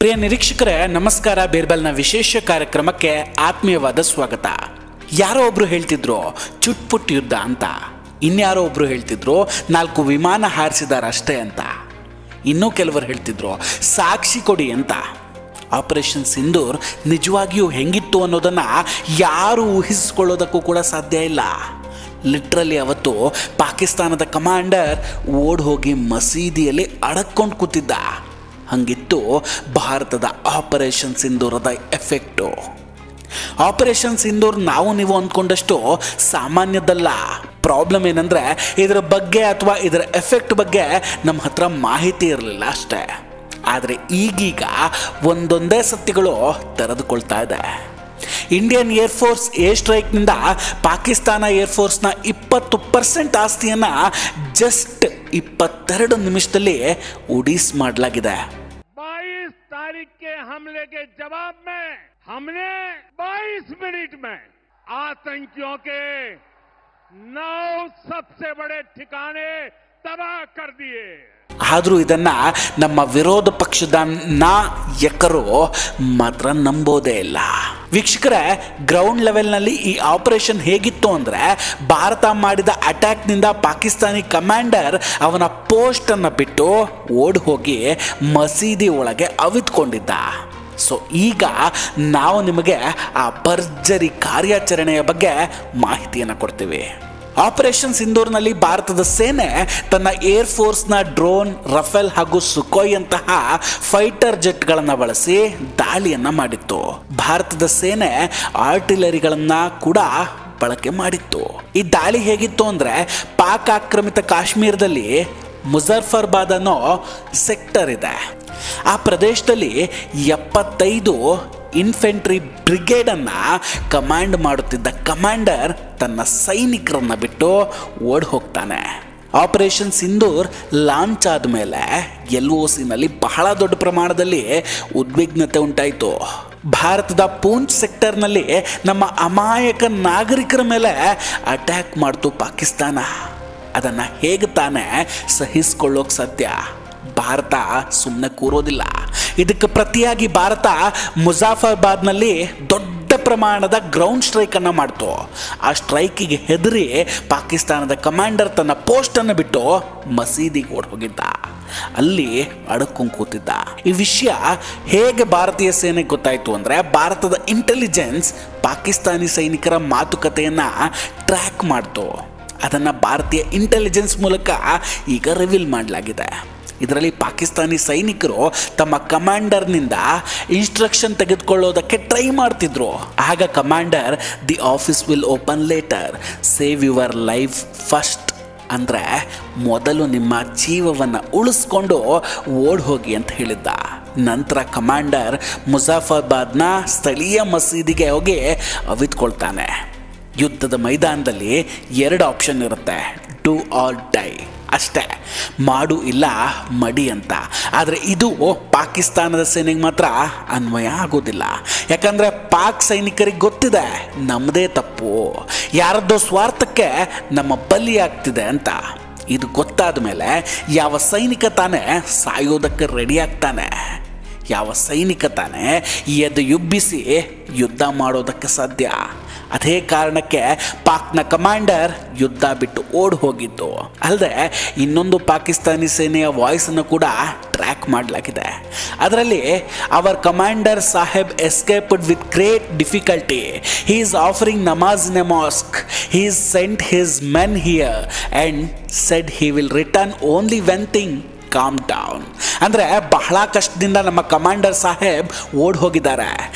ಪ್ರಿಯ ನಿರೀಕ್ಷಕರೇ ನಮಸ್ಕಾರ. ಬೇರ್ಬಲ್ನ ವಿಶೇಷ ಕಾರ್ಯಕ್ರಮಕ್ಕೆ ಆತ್ಮೀಯವಾದ ಸ್ವಾಗತ. ಯಾರೋ ಒಬ್ರು ಹೇಳ್ತಿದ್ರು ಚುಟ್ಪುಟ್ ಯುದ್ಧ ಅಂತ, ಇನ್ಯಾರೋ ಒಬ್ರು ಹೇಳ್ತಿದ್ರು 4 ವಿಮಾನ ಹಾರಿಸಿದಾರಷ್ಟೇ ಅಂತ, ಇನ್ನೂ ಕೆಲವರು ಹೇಳ್ತಿದ್ರು ಸಾಕ್ಷಿ ಕೊಡಿ ಅಂತ. ಆಪರೇಷನ್ ಸಿಂಧೂರ್ ನಿಜವಾಗಿಯೂ ಹೆಂಗಿತ್ತು ಅನ್ನೋದನ್ನು ಯಾರು ಊಹಿಸಿಕೊಳ್ಳೋದಕ್ಕೂ ಕೂಡ ಸಾಧ್ಯ ಇಲ್ಲ. ಲಿಟ್ರಲಿ ಅವತ್ತು ಪಾಕಿಸ್ತಾನದ ಕಮಾಂಡರ್ ಓಡ್ ಹೋಗಿ ಮಸೀದಿಯಲ್ಲಿ ಅಡಕ್ಕೊಂಡು ಕೂತಿದ್ದ. ಹಂಗಿತ್ತು ಭಾರತದ ಆಪರೇಷನ್ ಸಿಂಧೂರದ ಎಫೆಕ್ಟು. ಆಪರೇಷನ್ ಸಿಂಧೂರ್ ನಾವು ನೀವು ಅಂದ್ಕೊಂಡಷ್ಟು ಸಾಮಾನ್ಯದಲ್ಲ. ಪ್ರಾಬ್ಲಮ್ ಏನಂದರೆ ಇದರ ಬಗ್ಗೆ ಅಥವಾ ಇದರ ಎಫೆಕ್ಟ್ ಬಗ್ಗೆ ನಮ್ಮ ಹತ್ರ ಮಾಹಿತಿ ಇರಲಿಲ್ಲ ಅಷ್ಟೇ. ಆದರೆ ಈಗೀಗ ಒಂದೊಂದೇ ಸತ್ಯಗಳು ತೆರೆದುಕೊಳ್ತಾ ಇದೆ. ಇಂಡಿಯನ್ ಏರ್ಫೋರ್ಸ್ ಏರ್ ಸ್ಟ್ರೈಕ್ನಿಂದ ಪಾಕಿಸ್ತಾನ ಏರ್ಫೋರ್ಸ್ನ 20% ಆಸ್ತಿಯನ್ನು ಜಸ್ಟ್ 22 ನಿಮಿಷದಲ್ಲಿ ಉಡೀಸ್ ಮಾಡಲಾಗಿದೆ. 22 तारीख के हमले के जवाब में हमने 22 मिनट में आतंकियों के 9 सबसे बड़े ठिकाने तबाह कर दिए. ಆದರೂ ಇದನ್ನ ನಮ್ಮ ವಿರೋಧ ಪಕ್ಷದ ನಾಯಕರು ಮಾತ್ರ ನಂಬೋದೇ ಇಲ್ಲ. ವೀಕ್ಷಕರೇ, ಗ್ರೌಂಡ್ ಲೆವೆಲ್ನಲ್ಲಿ ಈ ಆಪರೇಷನ್ ಹೇಗಿತ್ತು ಅಂದರೆ, ಭಾರತ ಮಾಡಿದ ಅಟ್ಯಾಕ್ನಿಂದ ಪಾಕಿಸ್ತಾನಿ ಕಮಾಂಡರ್ ಅವನ ಪೋಸ್ಟನ್ನು ಬಿಟ್ಟು ಓಡಿ ಹೋಗಿ ಮಸೀದಿ ಒಳಗೆ ಅವಿತ್ಕೊಂಡಿದ್ದ. ಸೊ ಈಗ ನಾವು ನಿಮಗೆ ಆ ಭರ್ಜರಿ ಕಾರ್ಯಾಚರಣೆಯ ಬಗ್ಗೆ ಮಾಹಿತಿಯನ್ನು ಕೊಡ್ತೀವಿ. ಆಪರೇಷನ್ ಸಿಂಧೂರ್ನಲ್ಲಿ ಭಾರತದ ಸೇನೆ ತನ್ನ ಏರ್ ಫೋರ್ಸ್ನ ಡ್ರೋನ್, ರಫೇಲ್ ಹಾಗೂ ಸುಖೋಯ್ ಅಂತಹ ಫೈಟರ್ ಜೆಟ್ಗಳನ್ನು ಬಳಸಿ ದಾಳಿಯನ್ನು ಮಾಡಿತ್ತು. ಭಾರತದ ಸೇನೆ ಆರ್ಟಿಲರಿಗಳನ್ನು ಕೂಡ ಬಳಕೆ ಮಾಡಿತ್ತು. ಈ ದಾಳಿ ಹೇಗಿತ್ತು ಅಂದರೆ, ಪಾಕ್ ಆಕ್ರಮಿತ ಕಾಶ್ಮೀರದಲ್ಲಿ ಮುಜಫರ್ಬಾದ್ ಅನ್ನೋ ಸೆಕ್ಟರ್ ಇದೆ. ಆ ಪ್ರದೇಶದಲ್ಲಿ 75 ಇನ್ಫೆಂಟ್ರಿ ಬ್ರಿಗೇಡನ್ನು ಕಮಾಂಡ್ ಮಾಡುತ್ತಿದ್ದ ಕಮಾಂಡರ್ ತನ್ನ ಸೈನಿಕರನ್ನು ಬಿಟ್ಟು ಓಡಿ ಹೋಗ್ತಾನೆ. ಆಪರೇಷನ್ ಸಿಂಧೂರ್ ಲಾಂಚ್ ಆದಮೇಲೆ LOCನಲ್ಲಿ ಬಹಳ ದೊಡ್ಡ ಪ್ರಮಾಣದಲ್ಲಿ ಉದ್ವಿಗ್ನತೆ ಉಂಟಾಯಿತು. ಭಾರತದ ಪೂಂಚ್ ಸೆಕ್ಟರ್ನಲ್ಲಿ ನಮ್ಮ ಅಮಾಯಕ ನಾಗರಿಕರ ಮೇಲೆ ಅಟ್ಯಾಕ್ ಮಾಡ್ತು ಪಾಕಿಸ್ತಾನ. ಅದನ್ನು ಹೇಗೆ ತಾನೇ ಸಹಿಸಿಕೊಳ್ಳೋಕೆ ಸಾಧ್ಯ? ಭಾರತ ಸುಮ್ಮನೆ ಕೂರೋದಿಲ್ಲ. ಇದಕ್ಕೆ ಪ್ರತಿಯಾಗಿ ಭಾರತ ಮುಜಫರ್ಬಾದ್ನಲ್ಲಿ ದೊಡ್ಡ ಪ್ರಮಾಣದ ಗ್ರೌಂಡ್ ಸ್ಟ್ರೈಕನ್ನು ಮಾಡ್ತು. ಆ ಸ್ಟ್ರೈಕಿಗೆ ಹೆದರಿ ಪಾಕಿಸ್ತಾನದ ಕಮಾಂಡರ್ ತನ್ನ ಪೋಸ್ಟನ್ನು ಬಿಟ್ಟು ಮಸೀದಿಗೆ ಓಡಿ ಹೋಗಿದ್ದ. ಅಲ್ಲಿ ಅಡಕೊಂಡು ಕೂತಿದ್ದ. ಈ ವಿಷಯ ಹೇಗೆ ಭಾರತೀಯ ಸೇನೆಗೆ ಗೊತ್ತಾಯಿತು ಅಂದರೆ, ಭಾರತದ ಇಂಟೆಲಿಜೆನ್ಸ್ ಪಾಕಿಸ್ತಾನಿ ಸೈನಿಕರ ಮಾತುಕತೆಯನ್ನು ಟ್ರ್ಯಾಕ್ ಮಾಡ್ತು. ಅದನ್ನು ಭಾರತೀಯ ಇಂಟೆಲಿಜೆನ್ಸ್ ಮೂಲಕ ಈಗ ರಿವೀಲ್ ಮಾಡಲಾಗಿದೆ. ಇದರಲ್ಲಿ ಪಾಕಿಸ್ತಾನಿ ಸೈನಿಕರು ತಮ್ಮ ಕಮಾಂಡರ್ನಿಂದ ಇನ್ಸ್ಟ್ರಕ್ಷನ್ ತೆಗೆದುಕೊಳ್ಳೋದಕ್ಕೆ ಟ್ರೈ ಮಾಡ್ತಿದ್ರು. ಆಗ commander, the office will open later, save your life first ಅಂದರೆ ಮೊದಲು ನಿಮ್ಮ ಜೀವವನ್ನು ಉಳಿಸ್ಕೊಂಡು ಓಡ್ ಹೋಗಿ ಅಂತ ಹೇಳಿದ್ದ. ನಂತರ ಕಮಾಂಡರ್ ಮುಜಫರ್ಬಾದ್ನ ಸ್ಥಳೀಯ ಮಸೀದಿಗೆ ಹೋಗಿ ಅವಿತ್ಕೊಳ್ತಾನೆ. ಯುದ್ಧದ ಮೈದಾನದಲ್ಲಿ 2 ಆಪ್ಷನ್ ಇರುತ್ತೆ, ಡೂ ಆರ್ ಡೈ ಅಷ್ಟೇ, ಮಾಡು ಇಲ್ಲ ಮಡಿ ಅಂತ. ಆದರೆ ಇದು ಪಾಕಿಸ್ತಾನದ ಸೇನೆಗೆ ಮಾತ್ರ ಅನ್ವಯ ಆಗೋದಿಲ್ಲ. ಯಾಕಂದರೆ ಪಾಕ್ ಸೈನಿಕರಿಗೆ ಗೊತ್ತಿದೆ ನಮ್ಮದೇ ತಪ್ಪು, ಯಾರದ್ದೋ ಸ್ವಾರ್ಥಕ್ಕೆ ನಮ್ಮ ಬಲಿಯಾಗ್ತಿದೆ ಅಂತ. ಇದು ಗೊತ್ತಾದ ಮೇಲೆ ಯಾವ ಸೈನಿಕ ತಾನೇ ಸಾಯೋದಕ್ಕೆ ರೆಡಿ ಆಗ್ತಾನೆ? ಯಾವ ಸೈನಿಕ ತಾನೇ ಎದೆಯುಬ್ಬಿಸಿ ಯುದ್ಧ ಮಾಡೋದಕ್ಕೆ ಸಾಧ್ಯ? ಅದೇ ಕಾರಣಕ್ಕೆ ಪಾಕ್ನ ಕಮಾಂಡರ್ ಯುದ್ಧ ಬಿಟ್ಟು ಓಡಿ ಹೋಗಿದ್ದು. ಅಲ್ಲದೆ ಇನ್ನೊಂದು ಪಾಕಿಸ್ತಾನಿ ಸೇನೆಯ ವಾಯ್ಸನ್ನು ಕೂಡ ಟ್ರ್ಯಾಕ್ ಮಾಡಲಾಗಿದೆ. ಅದರಲ್ಲಿ ಅವರ್ ಕಮಾಂಡರ್ ಸಾಹೇಬ್ escaped with great difficulty. He is offering ನಮಾಜ್ in a mosque. He is sent his men here and said he will return only when thing come down. ಅಂದರೆ ಬಹಳ ಕಷ್ಟದಿಂದ ನಮ್ಮ ಕಮಾಂಡರ್ ಸಾಹೇಬ್ ಓಡ್ ಹೋಗಿದ್ದಾರೆ.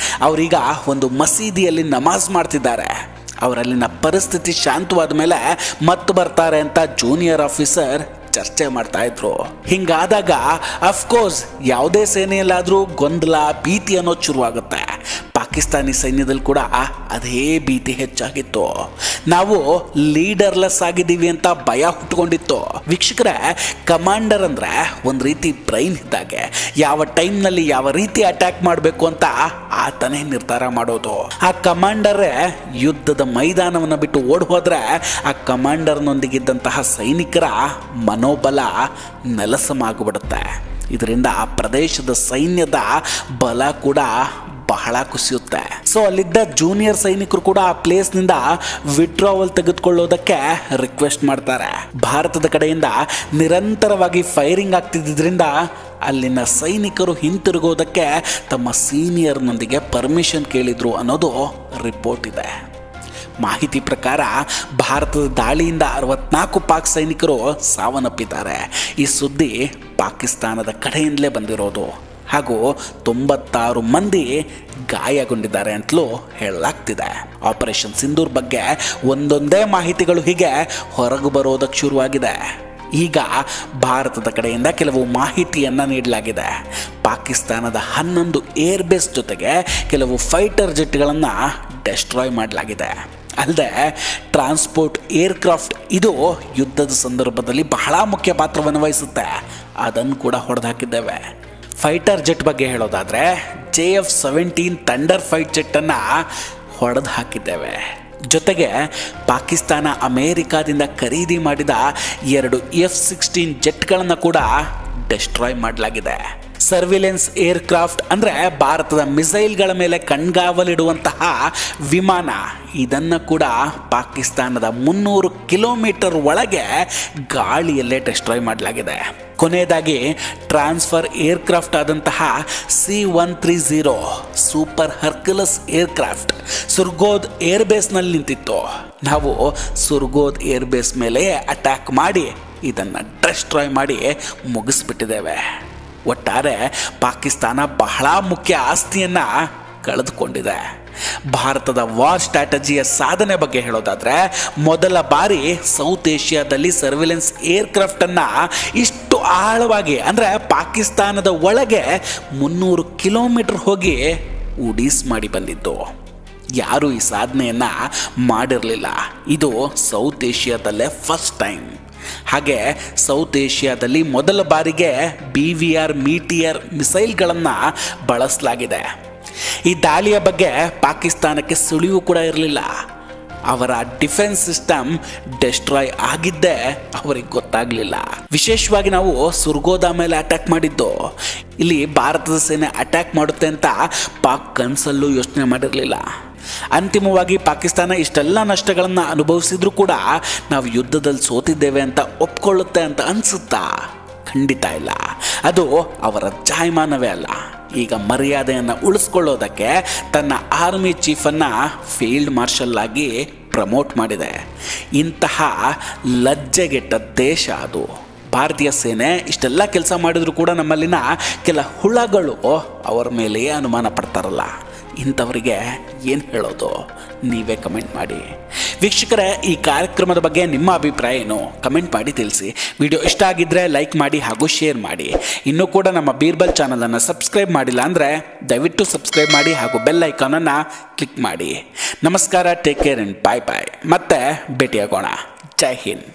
ಅವರೀಗ ಒಂದು ಮಸೀದಿಯಲ್ಲಿ ನಮಾಜ್ ಮಾಡ್ತಿದ್ದಾರೆ. ಅವರಲ್ಲಿನ ಪರಿಸ್ಥಿತಿ ಶಾಂತವಾದ ಮೇಲೆ ಮತ್ತೆ ಬರ್ತಾರೆ ಅಂತ ಜೂನಿಯರ್ ಆಫೀಸರ್ ಚರ್ಚೆ ಮಾಡ್ತಾ ಇದ್ರು. ಹಿಂಗಾದಾಗ ಅಫ್ಕೋರ್ಸ್ ಯಾವುದೇ ಸೇನೆಯಲ್ಲಾದರೂ ಗೊಂದಲ, ಭೀತಿ ಅನ್ನೋದು ಶುರುವಾಗುತ್ತೆ. ಪಾಕಿಸ್ತಾನಿ ಸೈನ್ಯದಲ್ಲಿ ಕೂಡ ಅದೇ ಭೀತಿ ಹೆಚ್ಚಾಗಿತ್ತು. ನಾವು ಲೀಡರ್ಲೆಸ್ ಆಗಿದ್ದೀವಿ ಅಂತ ಭಯ ಹುಟ್ಟುಕೊಂಡಿತ್ತು. ವೀಕ್ಷಕರೇ, ಕಮಾಂಡರ್ ಅಂದರೆ ಒಂದು ರೀತಿ ಬ್ರೈನ್ ಇದ್ದಾಗೆ. ಯಾವ ಟೈಮ್ನಲ್ಲಿ ಯಾವ ರೀತಿ ಅಟ್ಯಾಕ್ ಮಾಡಬೇಕು ಅಂತ ಆತನೇ ನಿರ್ಧಾರ ಮಾಡೋದು. ಆ ಕಮಾಂಡರೇ ಯುದ್ಧದ ಮೈದಾನವನ್ನು ಬಿಟ್ಟು ಓಡಿ ಹೋದರೆ ಆ ಕಮಾಂಡರ್ನೊಂದಿಗಿದ್ದಂತಹ ಸೈನಿಕರ ಮನೋಬಲ ನೆಲಸಮಾಗ್ಬಿಡುತ್ತೆ. ಇದರಿಂದ ಆ ಪ್ರದೇಶದ ಸೈನ್ಯದ ಬಲ ಕೂಡ ಬಹಳ ಕುಸಿಯುತ್ತೆ. ಸೊ ಅಲ್ಲಿದ್ದ ಜೂನಿಯರ್ ಸೈನಿಕರು ಕೂಡ ಆ ಪ್ಲೇಸ್ನಿಂದ ವಿಡ್ರಾವಲ್ ತೆಗೆದುಕೊಳ್ಳೋದಕ್ಕೆ ರಿಕ್ವೆಸ್ಟ್ ಮಾಡ್ತಾರೆ. ಭಾರತದ ಕಡೆಯಿಂದ ನಿರಂತರವಾಗಿ ಫೈರಿಂಗ್ ಆಗ್ತಿದ್ದರಿಂದ ಅಲ್ಲಿನ ಸೈನಿಕರು ಹಿಂತಿರುಗೋದಕ್ಕೆ ತಮ್ಮ ಸೀನಿಯರ್ನೊಂದಿಗೆ ಪರ್ಮಿಷನ್ ಕೇಳಿದ್ರು ಅನ್ನೋದು ರಿಪೋರ್ಟ್ ಇದೆ. ಮಾಹಿತಿ ಪ್ರಕಾರ ಭಾರತದ ದಾಳಿಯಿಂದ 64 ಪಾಕ್ ಸೈನಿಕರು ಸಾವನ್ನಪ್ಪಿದ್ದಾರೆ. ಈ ಸುದ್ದಿ ಪಾಕಿಸ್ತಾನದ ಕಡೆಯಿಂದಲೇ ಬಂದಿರೋದು ಹಾಗೂ 96 ಮಂದಿ ಗಾಯಗೊಂಡಿದ್ದಾರೆ ಅಂತಲೂ ಹೇಳಲಾಗ್ತಿದೆ. ಆಪರೇಷನ್ ಸಿಂಧೂರ್ ಬಗ್ಗೆ ಒಂದೊಂದೇ ಮಾಹಿತಿಗಳು ಹೀಗೆ ಹೊರಗೆ ಬರೋದಕ್ಕೆ ಶುರುವಾಗಿದೆ. ಈಗ ಭಾರತದ ಕಡೆಯಿಂದ ಕೆಲವು ಮಾಹಿತಿಯನ್ನು ನೀಡಲಾಗಿದೆ. ಪಾಕಿಸ್ತಾನದ 11 ಏರ್ಬೇಸ್ ಜೊತೆಗೆ ಕೆಲವು ಫೈಟರ್ ಜೆಟ್ಗಳನ್ನು ಡೆಸ್ಟ್ರಾಯ್ ಮಾಡಲಾಗಿದೆ. ಅಲ್ಲದೆ ಟ್ರಾನ್ಸ್ಪೋರ್ಟ್ ಏರ್ಕ್ರಾಫ್ಟ್ ಇದು ಯುದ್ಧದ ಸಂದರ್ಭದಲ್ಲಿ ಬಹಳ ಮುಖ್ಯ ಪಾತ್ರವನ್ನು ವಹಿಸುತ್ತೆ, ಅದನ್ನು ಕೂಡ ಹೊಡೆದಾಕಿದ್ದೇವೆ. ಫೈಟರ್ ಜೆಟ್ ಬಗ್ಗೆ ಹೇಳೋದಾದರೆ JF-17 ಥಂಡರ್ ಫೈಟ್ ಜೆಟ್ಟನ್ನು ಹೊಡೆದು ಹಾಕಿದ್ದೇವೆ. ಜೊತೆಗೆ ಪಾಕಿಸ್ತಾನ ಅಮೇರಿಕಾದಿಂದ ಖರೀದಿ ಮಾಡಿದ 2 F-16 ಜೆಟ್ಗಳನ್ನು ಕೂಡ ಡೆಸ್ಟ್ರಾಯ್ ಮಾಡಲಾಗಿದೆ. ಸರ್ವಿಲೆನ್ಸ್ ಏರ್ಕ್ರಾಫ್ಟ್ ಅಂದರೆ ಭಾರತದ ಮಿಸೈಲ್ಗಳ ಮೇಲೆ ಕಣ್ಗಾವಲಿಡುವಂತಹ ವಿಮಾನ, ಇದನ್ನು ಕೂಡ ಪಾಕಿಸ್ತಾನದ 300 ಕಿಲೋಮೀಟರ್ ಒಳಗೆ ಗಾಳಿಯಲ್ಲೇ ಡೆಸ್ಟ್ರಾಯ್ ಮಾಡಲಾಗಿದೆ. ಕೊನೆಯದಾಗಿ ಟ್ರಾನ್ಸ್ಫರ್ ಏರ್ಕ್ರಾಫ್ಟ್ ಆದಂತಹ C-130 ಸೂಪರ್ ಹರ್ಕ್ಯುಲಸ್ ಏರ್ಕ್ರಾಫ್ಟ್ ಸುರ್ಗೋದ್ ಏರ್ಬೇಸ್ನಲ್ಲಿ ನಿಂತಿತ್ತು. ನಾವು ಸುರ್ಗೋದ್ ಏರ್ಬೇಸ್ ಮೇಲೆ ಅಟ್ಯಾಕ್ ಮಾಡಿ ಇದನ್ನು ಡೆಸ್ಟ್ರಾಯ್ ಮಾಡಿ ಮುಗಿಸ್ಬಿಟ್ಟಿದ್ದೇವೆ. ಒಟ್ಟಾರೆ ಪಾಕಿಸ್ತಾನ ಬಹಳ ಮುಖ್ಯ ಆಸ್ತಿಯನ್ನು ಕಳೆದುಕೊಂಡಿದೆ. ಭಾರತದ ವಾರ್ ಸ್ಟ್ರಾಟಜಿಯ ಸಾಧನೆ ಬಗ್ಗೆ ಹೇಳೋದಾದರೆ ಮೊದಲ ಬಾರಿ ಸೌತ್ ಏಷ್ಯಾದಲ್ಲಿ ಸರ್ವಿಲೆನ್ಸ್ ಏರ್ಕ್ರಾಫ್ಟನ್ನು ಇಷ್ಟು ಆಳವಾಗಿ ಅಂದರೆ ಪಾಕಿಸ್ತಾನದ ಒಳಗೆ 300 ಕಿಲೋಮೀಟರ್ ಹೋಗಿ ಉಡೀಸ್ ಮಾಡಿ ಬಂದಿದ್ದು. ಯಾರೂ ಈ ಸಾಧನೆಯನ್ನು ಮಾಡಿರಲಿಲ್ಲ. ಇದು ಸೌತ್ ಏಷ್ಯಾದಲ್ಲೇ ಫಸ್ಟ್ ಟೈಮ್. ಹಾಗೆ ಸೌತ್ ಏಷ್ಯಾದಲ್ಲಿ ಮೊದಲ ಬಾರಿಗೆ BVR ಮೀಟಿಯರ್ ಮಿಸೈಲ್ಗಳನ್ನು ಬಳಸಲಾಗಿದೆ. ಈ ದಾಳಿಯ ಬಗ್ಗೆ ಪಾಕಿಸ್ತಾನಕ್ಕೆ ಸುಳಿವು ಕೂಡ ಇರಲಿಲ್ಲ. ಅವರ ಡಿಫೆನ್ಸ್ ಸಿಸ್ಟಮ್ ಡೆಸ್ಟ್ರಾಯ್ ಆಗಿದ್ದೇ ಅವರಿಗೆ ಗೊತ್ತಾಗಲಿಲ್ಲ. ವಿಶೇಷವಾಗಿ ನಾವು ಸುರ್ಗೋದ ಮೇಲೆ ಅಟ್ಯಾಕ್ ಮಾಡಿದ್ದು. ಇಲ್ಲಿ ಭಾರತದ ಸೇನೆ ಅಟ್ಯಾಕ್ ಮಾಡುತ್ತೆ ಅಂತ ಪಾಕ್ ಕನಸಲ್ಲೂ ಯೋಚನೆ ಮಾಡಿರಲಿಲ್ಲ. ಅಂತಿಮವಾಗಿ ಪಾಕಿಸ್ತಾನ ಇಷ್ಟೆಲ್ಲ ನಷ್ಟಗಳನ್ನು ಅನುಭವಿಸಿದ್ರೂ ಕೂಡ ನಾವು ಯುದ್ಧದಲ್ಲಿ ಸೋತಿದ್ದೇವೆ ಅಂತ ಒಪ್ಕೊಳ್ಳುತ್ತೆ ಅಂತ ಅನಿಸುತ್ತಾ? ಖಂಡಿತ ಇಲ್ಲ. ಅದು ಅವರ ಜಾಯಮಾನವೇ ಅಲ್ಲ. ಈಗ ಮರ್ಯಾದೆಯನ್ನು ಉಳಿಸ್ಕೊಳ್ಳೋದಕ್ಕೆ ತನ್ನ ಆರ್ಮಿ ಚೀಫನ್ನು ಫೀಲ್ಡ್ ಮಾರ್ಷಲ್ ಆಗಿ ಪ್ರಮೋಟ್ ಮಾಡಿದೆ. ಇಂತಹ ಲಜ್ಜೆಗೆಟ್ಟ ದೇಶ ಅದು. ಭಾರತೀಯ ಸೇನೆ ಇಷ್ಟೆಲ್ಲ ಕೆಲಸ ಮಾಡಿದರೂ ಕೂಡ ನಮ್ಮಲ್ಲಿನ ಕೆಲ ಹುಳಗಳು ಅವರ ಮೇಲೆಯೇ ಅನುಮಾನ ಪಡ್ತಾರಲ್ಲ, ಇಂಥವರಿಗೆ ಏನು ಹೇಳೋದು? ನೀವೇ ಕಮೆಂಟ್ ಮಾಡಿ. ವೀಕ್ಷಕರೇ, ಈ ಕಾರ್ಯಕ್ರಮದ ಬಗ್ಗೆ ನಿಮ್ಮ ಅಭಿಪ್ರಾಯ ಏನು? ಕಮೆಂಟ್ ಮಾಡಿ ತಿಳಿಸಿ. ವಿಡಿಯೋ ಇಷ್ಟ ಆಗಿದ್ದರೆ ಲೈಕ್ ಮಾಡಿ ಹಾಗೂ ಶೇರ್ ಮಾಡಿ. ಇನ್ನೂ ಕೂಡ ನಮ್ಮ ಬೀರ್ಬಲ್ ಚಾನಲನ್ನು ಸಬ್ಸ್ಕ್ರೈಬ್ ಮಾಡಿಲ್ಲ ಅಂದರೆ ದಯವಿಟ್ಟು ಸಬ್ಸ್ಕ್ರೈಬ್ ಮಾಡಿ ಹಾಗೂ ಬೆಲ್ ಐಕಾನನ್ನು ಕ್ಲಿಕ್ ಮಾಡಿ. ನಮಸ್ಕಾರ, ಟೇಕ್ ಕೇರ್ ಆ್ಯಂಡ್ ಬಾಯ್ ಬಾಯ್. ಮತ್ತೆ ಭೇಟಿಯಾಗೋಣ. ಜೈ ಹಿಂದ್.